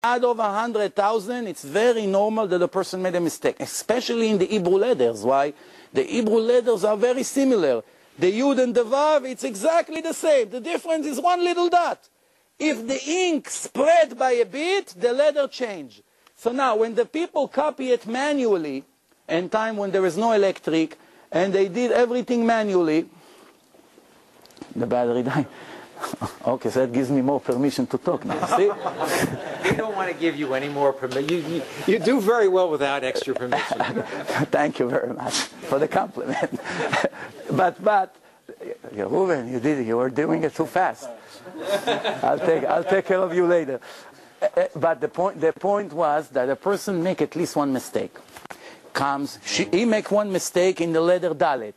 out of 100,000, it's very normal that a person made a mistake, especially in the Hebrew letters. Why? The Hebrew letters are very similar. The Yud and the Vav, it's exactly the same. The difference is one little dot. If the ink spread by a bit, the letter changed. So now, when the people copy it manually, in time when there is no electric, and they did everything manually, the battery died. Okay, so that gives me more permission to talk now, see? We don't want to give you any more permission. You do very well without extra permission. Thank you very much for the compliment. but Reuven, you were doing it too fast. I'll take care of you later. But the point was that a person make at least one mistake. He make one mistake in the letter Dalet.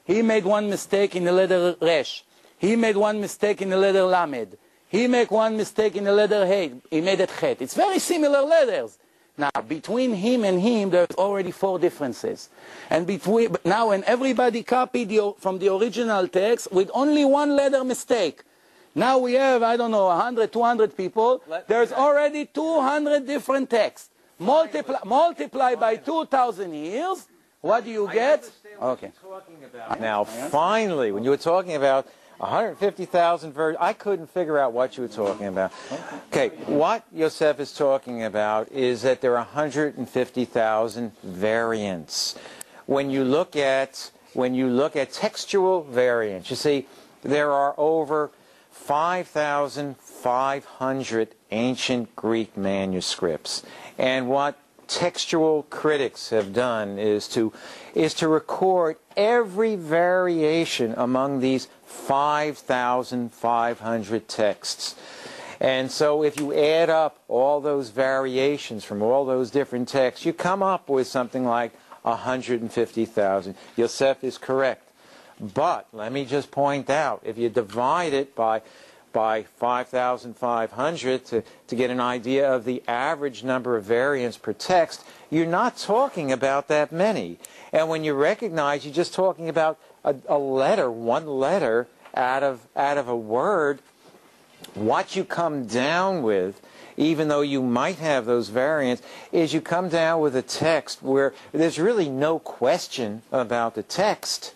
He made one mistake in the letter Resh. He made one mistake in the letter Lamed. He made one mistake in the letter Hey. He made it Chet. It's very similar letters. Now, between him and him, there's already 4 differences. And now, when everybody copied from the original text with only one letter mistake, now we have, I don't know, 100, 200 people. There's already 200 different texts. Multiply by 2,000 years. What do you get? Okay. Now, finally, when you were talking about 150,000 versions, I couldn't figure out what you were talking about. Okay, what Yosef is talking about is that there are 150,000 variants. When you look at textual variants, you see there are over 5,500 ancient Greek manuscripts. And what textual critics have done is to record every variation among these 5,500 texts. And so if you add up all those variations from all those different texts, you come up with something like 150,000. Yosef is correct. But let me just point out, if you divide it by 5,500 to get an idea of the average number of variants per text, you're not talking about that many. And when you recognize you're just talking about a letter, one letter out of a word, what you come down with, even though you might have those variants, is you come down with a text where there's really no question about the text,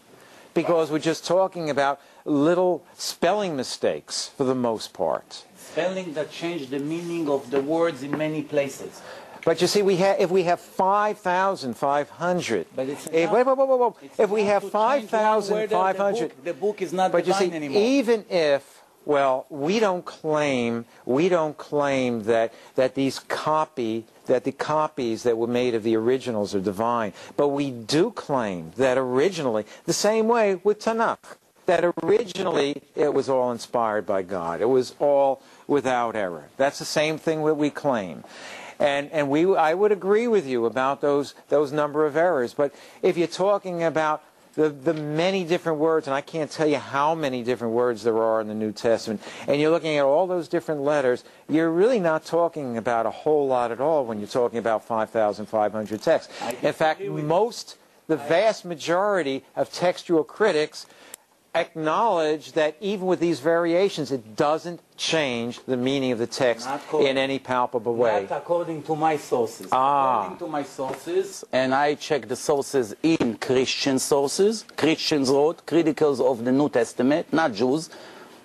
because we're just talking about little spelling mistakes for the most part. Spelling that change the meaning of the words in many places. But you see, if we have 5,500, if we have 5,500, the book is not but you see, anymore. even if, well, we don't claim that the copies that were made of the originals are divine, but we do claim that originally, the same way with Tanakh, that originally it was all inspired by God. It was all without error. That's the same thing that we claim. And I would agree with you about those number of errors. But if you're talking about the many different words, and I can't tell you how many different words there are in the New Testament, and you're looking at all those different letters, you're really not talking about a whole lot at all when you're talking about 5,500 texts. In fact, the vast majority of textual critics acknowledge that even with these variations, it doesn't change the meaning of the text in any palpable way. Not according to my sources. According to my sources, and I check the sources in Christian sources. Christians wrote, criticals of the New Testament, not Jews.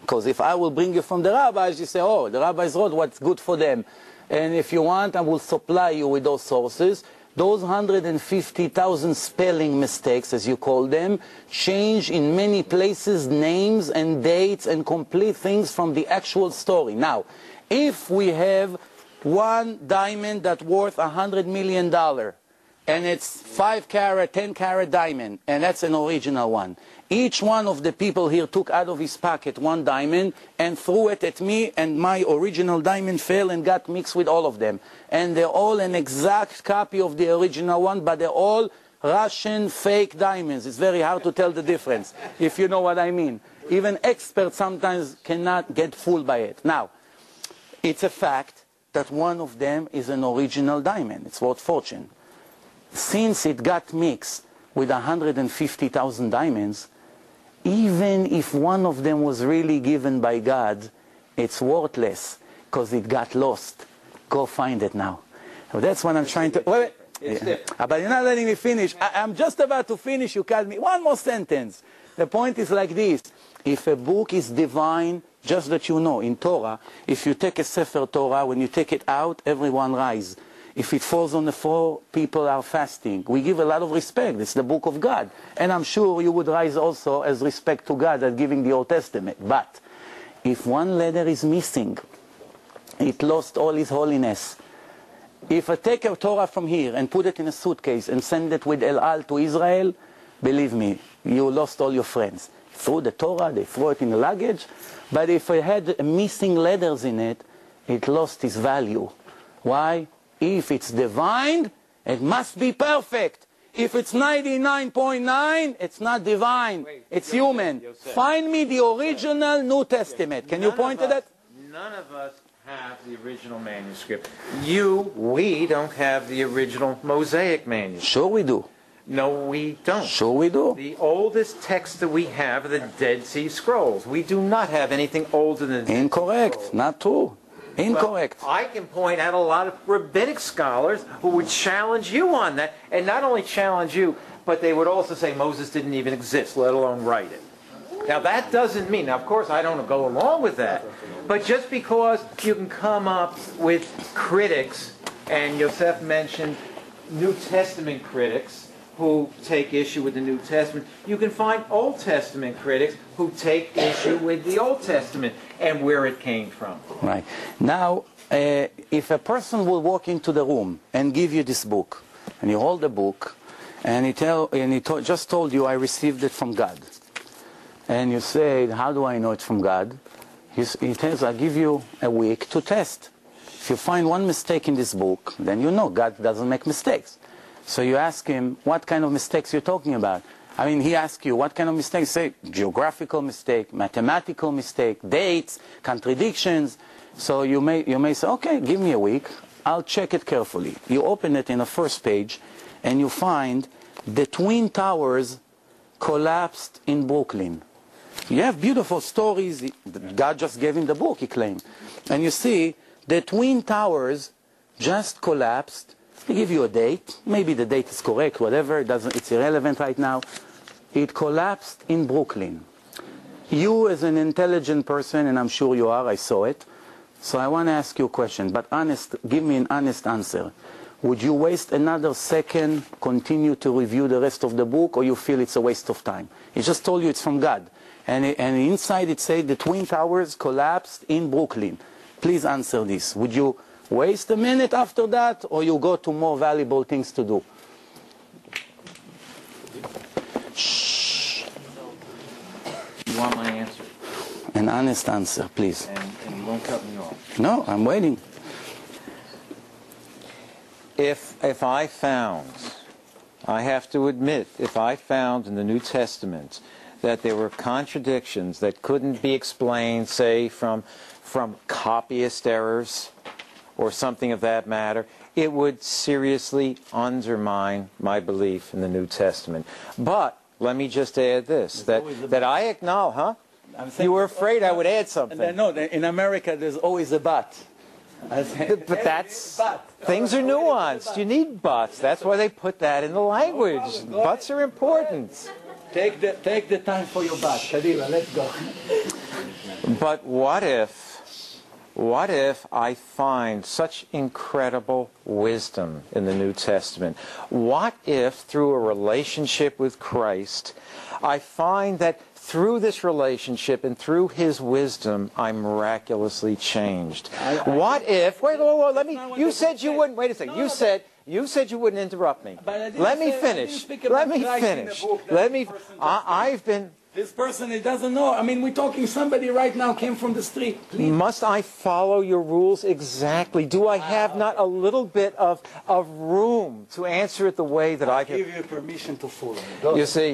Because if I will bring you from the rabbis, you say, oh, the rabbis wrote what's good for them. And if you want, I will supply you with those sources. Those 150,000 spelling mistakes, as you call them, change in many places names and dates and complete things from the actual story. Now, if we have one diamond that's worth $100 million, and it's 5-carat, 10-carat diamond, and that's an original one. Each one of the people here took out of his pocket one diamond and threw it at me, and my original diamond fell and got mixed with all of them. And they're all an exact copy of the original one, but they're all Russian fake diamonds. It's very hard to tell the difference, if you know what I mean. Even experts sometimes cannot get fooled by it. Now, it's a fact that one of them is an original diamond. It's worth fortune. Since it got mixed with 150,000 diamonds, even if one of them was really given by God, it's worthless because it got lost. Go find it now. So that's what I'm trying to... Wait. But you're not letting me finish. I'm just about to finish. You cut me. One more sentence. The point is like this. If a book is divine, just that you know, in Torah, if you take a Sefer Torah, when you take it out, everyone rise. If it falls on the floor, people are fasting. We give a lot of respect. It's the book of God. And I'm sure you would rise also as respect to God as giving the Old Testament. But if one letter is missing, it lost all its holiness. If I take a Torah from here and put it in a suitcase and send it with El Al to Israel, believe me, you lost all your friends. Threw the Torah, they threw it in the luggage. But if I had missing letters in it, it lost its value. Why? If it's divine, it must be perfect. If it's 99.9, it's not divine. It's human. Find me the original New Testament. Can you point to that? None of us have the original manuscript. We don't have the original Mosaic manuscript. Sure we do. No, we don't. Sure we do. The oldest text that we have are the Dead Sea Scrolls. We do not have anything older than the Dead Sea Incorrect. Scrolls. Not true. Incorrect. Well, I can point out a lot of rabbinic scholars who would challenge you on that, and not only challenge you, but they would also say Moses didn't even exist, let alone write it. Now that doesn't mean, now of course I don't go along with that, but just because you can come up with critics, and Yosef mentioned New Testament critics who take issue with the New Testament, you can find Old Testament critics who take issue with the Old Testament and where it came from. Right. Now, if a person will walk into the room and give you this book, and you hold the book, and he just told you, I received it from God, and you say, how do I know it's from God? He tells, I give you a week to test. If you find one mistake in this book, then you know God doesn't make mistakes. So you ask him, what kind of mistakes you're talking about? I mean, he asks you, what kind of mistakes? Say, geographical mistake, mathematical mistake, dates, contradictions. So you may say, okay, give me a week. I'll check it carefully. You open it in the first page, and you find the Twin Towers collapsed in Brooklyn. You have beautiful stories. God just gave him the book, he claimed. And you see, the Twin Towers just collapsed. They give you a date. Maybe the date is correct, whatever. It's irrelevant right now. It collapsed in Brooklyn. You, as an intelligent person, and I'm sure you are, I saw it. So I want to ask you a question, but give me an honest answer. Would you waste another second, continue to review the rest of the book, or you feel it's a waste of time? He just told you it's from God. And inside it said the Twin Towers collapsed in Brooklyn. Please answer this. Would you waste a minute after that, or you go to more valuable things to do? Shh. You want my answer? An honest answer, please. And you won't cut me off. No, I'm waiting. If I found, I have to admit, if I found in the New Testament that there were contradictions that couldn't be explained, say, from copyist errors or something of that matter, it would seriously undermine my belief in the New Testament. But let me just add this, that I acknowledge, huh? You were afraid I would add something. No, in America there's always a but. But that's, things are nuanced. You need buts. That's why they put that in the language. Buts are important. Take the time for your but. Kadila, let's go. But what if I find such incredible wisdom in the New Testament? What if, through a relationship with Christ, I find that through this relationship and through His wisdom, I'm miraculously changed? What if? Wait, let me. You said you wouldn't. Wait a second. You said you wouldn't interrupt me. Let me finish. Let me finish. I've been. This person, he doesn't know. I mean, we're talking somebody right now came from the street. Please. Must I follow your rules exactly? Do I have not a little bit of room to answer it the way that I can? Give you permission to follow. Go. You see,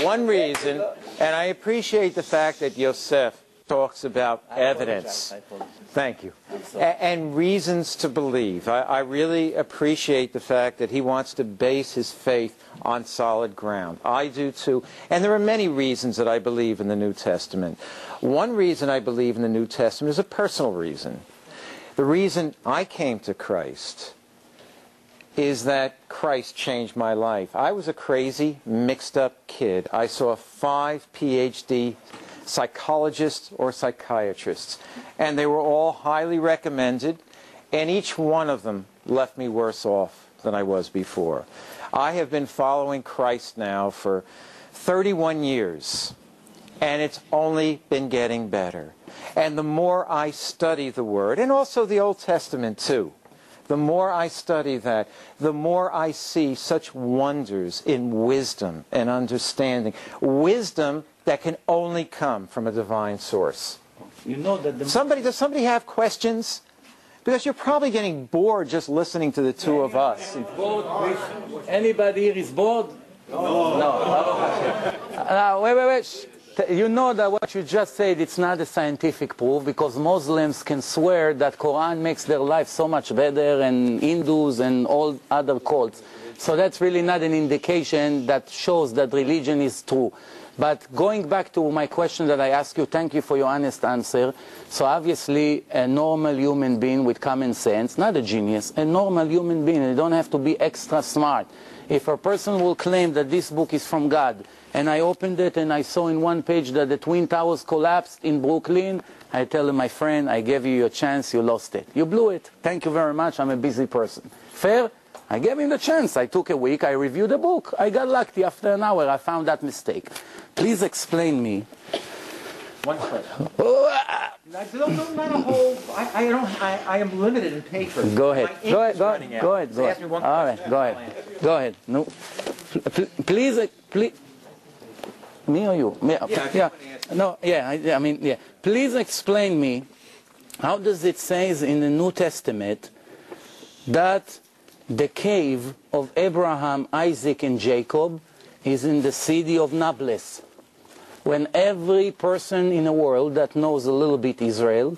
one reason, and I appreciate the fact that Yosef talks about evidence. Thank you. And reasons to believe. I really appreciate the fact that he wants to base his faith on solid ground. I do too. And there are many reasons that I believe in the New Testament. One reason I believe in the New Testament is a personal reason. The reason I came to Christ is that Christ changed my life. I was a crazy, mixed-up kid. I saw 5 PhD psychologists or psychiatrists, and they were all highly recommended, and each one of them left me worse off than I was before. I have been following Christ now for 31 years, and it's only been getting better. And the more I study the Word, and also the Old Testament too, the more I study that, the more I see such wonders in wisdom and understanding. Wisdom that can only come from a divine source. You know that does somebody have questions? Because you're probably getting bored just listening to the two of us. Bored? Anybody here is bored? No. Wait. You know that what you just said, it's not a scientific proof, because Muslims can swear that Quran makes their life so much better, and Hindus and all other cults. So that's really not an indication that shows that religion is true. But going back to my question that I asked you, thank you for your honest answer. So obviously a normal human being with common sense, not a genius, a normal human being, you don't have to be extra smart. If a person will claim that this book is from God, and I opened it and I saw in one page that the Twin Towers collapsed in Brooklyn, I tell him, my friend, I gave you your chance, you lost it. You blew it. Thank you very much, I'm a busy person. Fair? I gave him the chance. I took a week, I reviewed the book. I got lucky. After an hour, I found that mistake. Please explain me. One question. Not a whole. I am limited in paper. Go ahead. Go ahead. Ask me one question. All right. Go ahead. No. Please. Me or you? Me, yeah. No. Yeah. I mean. Yeah. Please explain me. How does it say in the New Testament that the cave of Abraham, Isaac, and Jacob is in the city of Nablus, when every person in the world that knows a little bit Israel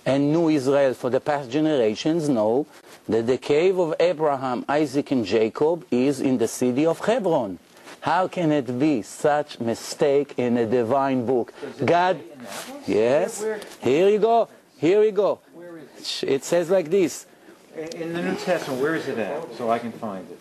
and knew Israel for the past generations know that the cave of Abraham, Isaac, and Jacob is in the city of Hebron? How can it be such mistake in a divine book? God, yes, here you go. Where is it? It says like this. In the New Testament, where is it at, so I can find it?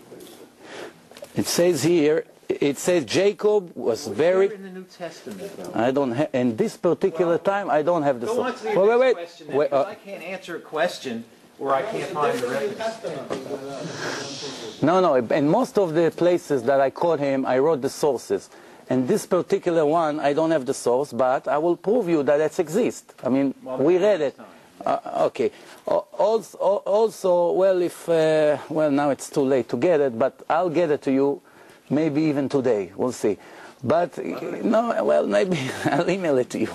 It says here, it says Jacob was very... Where in the New Testament, though? I don't have, in this particular time, I don't have the Go on source. to your Wait. question, then, because I can't answer a question where I can't find the reference. No, in most of the places that I caught him, I wrote the sources. And this particular one, I don't have the source, but I will prove you that it exists. I mean, we read it. Okay. Also, well, now it's too late to get it, but I'll get it to you maybe even today. We'll see. But, no, well, maybe I'll email it to you.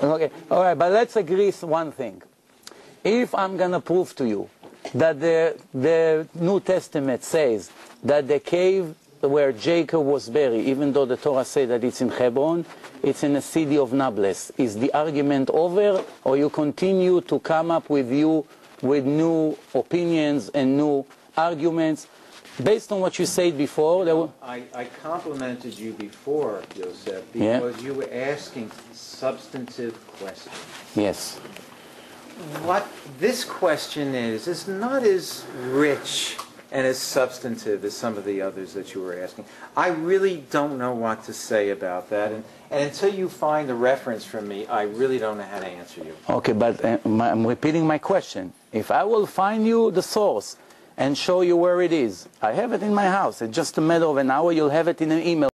Okay. All right, but let's agree one thing. If I'm going to prove to you that the New Testament says that the cave where Jacob was buried, even though the Torah says that it's in Hebron, it's in the city of Nablus. Is the argument over, or you continue to come up with new opinions and new arguments? Based on what you said before... I complimented you before, Yosef, because you were asking substantive questions. Yes. What this question is not as rich and as substantive as some of the others that you were asking. I really don't know what to say about that, and until you find a reference from me, I really don't know how to answer you. Okay, but I'm repeating my question. If I will find you the source and show you where it is, I have it in my house. It's just a matter of an hour, you'll have it in an email.